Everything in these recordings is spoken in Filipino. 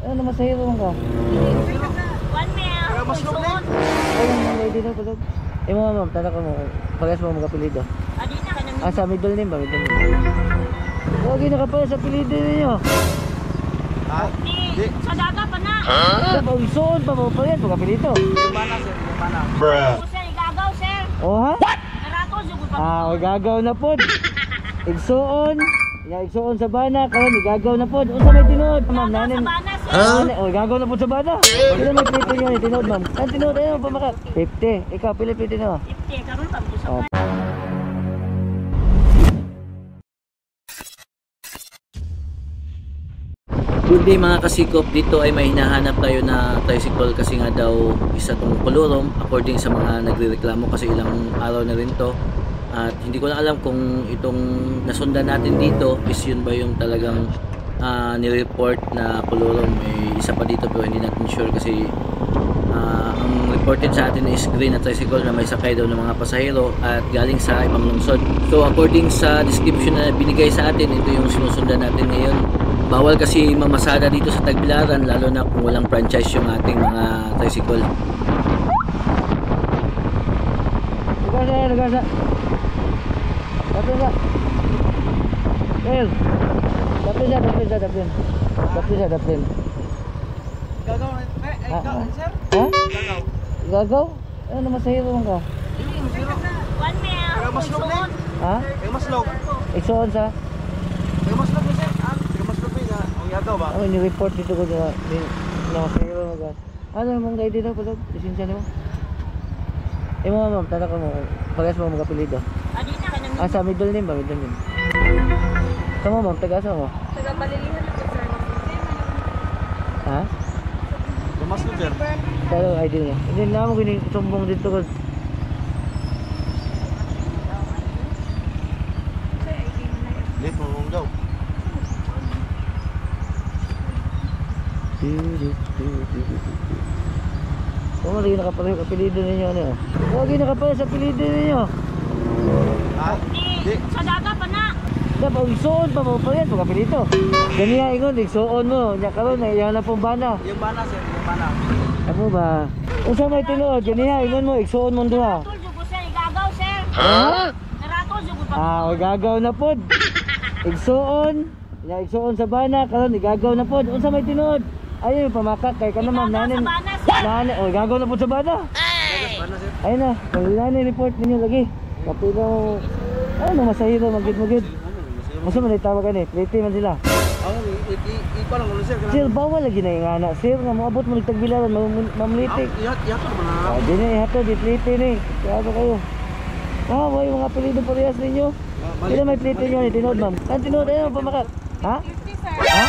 Ano masahiro man ka? One meal. Mas loob. Ayun, may dito pa. Mo ma'am, tanong ko mo. Pagas mo mag-apelido. Adi na ka nang. Sa middle name ba? Middle name. Huwag na ka pa sa apelido ninyo. Ha? Di. Sa daga pa na. Sa pagsuon pa mo pa yan, mag-apelido. Yung mana sir, yung mana. Sir, igagaw sir. Oh ha? Narato jud pa. Gagaw na po. Igsuon. Igsuon sa bana, karon igagaw na po. Unsa may tinuod, ma'am? Nanin. Gagaw na po sa bana. Sino may plito niyo tinuod, ma'am? Ang tinuod ayo pa maka 50. Ikaw pila plito na? 50 karon pa mo sa. Good day mga kasikop, dito ay may hinahanap tayo na tricycle kasi nga daw isa tong kolorom according sa mga nagrereklamo kasi ilang araw na rin to at hindi ko na alam kung itong nasundan natin dito is yun ba yung talagang nireport na kolorom. Isa pa dito pero hindi natin sure kasi ang reported sa atin is green na tricycle na may sakay daw ng mga pasahero at galing sa ibang lungsod. So according sa description na binigay sa atin, ito yung sinusundan natin ngayon. Bawal kasi mamasada dito sa Tagbilaran lalo na kung walang franchise yung ating mga tricycle. Nagasa. Tapos na. Well. Tapos na. Gagaw, sir? Ha? Gagaw. Gagaw? Ano masahiro man ka? One meal. Pero mas loob na. Ha? Yung mas loob. Igsuon sa? Yung mas loob na sir. Yung mas loob na. Ang yagaw ba? Ano ni-report dito ko na masahiro man ka? Ano namang guide dito pala? Lisensya niyo? Mo ma'am, tanong ko mo. Pagas mo mag-apelido. Adi na ka nang. Sa middle name ba? Middle name. Tama ma'am, taga-asa mo? Taga Balilihan na sir. Ha? Yung mas loob sir. Pero ID niya. Hindi na mo sumbong dito ko. Late mo mong daw. Kung lagi nakapareho sa apelido ninyo ano? Lagi nakapareho sa apelido ninyo. Ha? Di. Sa daga pa na. Dapat igsuon pa mo pa yan pag apelido. Ganiya ingon, igsuon mo. Nya karon na iyan na pong bana. Yung mana sir, yung mana. Ano ba? Unsa may tinuod? Ganiya ingon mo, igsuon mo duha. Narato jud ko sir, igagaw sir. Ha? Narato jud ko pa. Gagaw na pod. Igsuon. Nya igsuon sa bana, karon igagaw na pod. Unsa may tinuod? Ayun yung pamakak kay kana ma'am nanin. Nanin, gagaw na pod sa bana. Mana sir? Ayun na, nanin report ninyo lagi. Kapilo. Ano masahiro magid-magid. Musa man itawag ani, plate man sila. Ikaw lang ulo sir. Sir, bawal lagi na yung anak. Sir, nga moabot mo nagtagbilaran, mamlitik. Yato naman na. Di na ihato, di plate ni. Kaya kayo. May mga apelido parehas ninyo. Sila may plate nyo ni Tinood, ma'am. Ang Tinood, ayun, pamakat. Ha? 50 sir. Ha?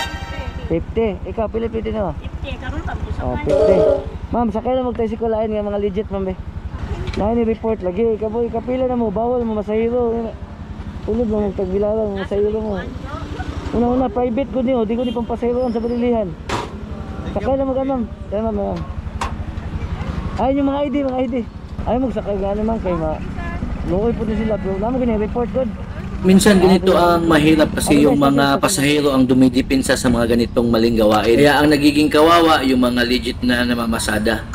50. Ikaw, pili plate nyo. 50 karon pa mo sa. 50. Ma'am, sakay na magtricycle nga mga legit, ma'am. Na report lagi. Ikaboy, kapila na mo, bawal mo masahiro. Tulad mo magtagbilaran, masahiro mo. Una-una, private ko niyo, di ko ni pampasahiroan sa Balilihan. Sakay na mag-amam. Kaya ma'am. Ayun yung mga ID. Ayun magsakay nga naman kay lukoy po din sila. Pero naman ganyan, report good. Minsan ganito ang mahirap kasi yung mga pasahero ang dumidipinsa sa mga ganitong maling gawain. Kaya ang nagiging kawawa yung mga legit na namamasada.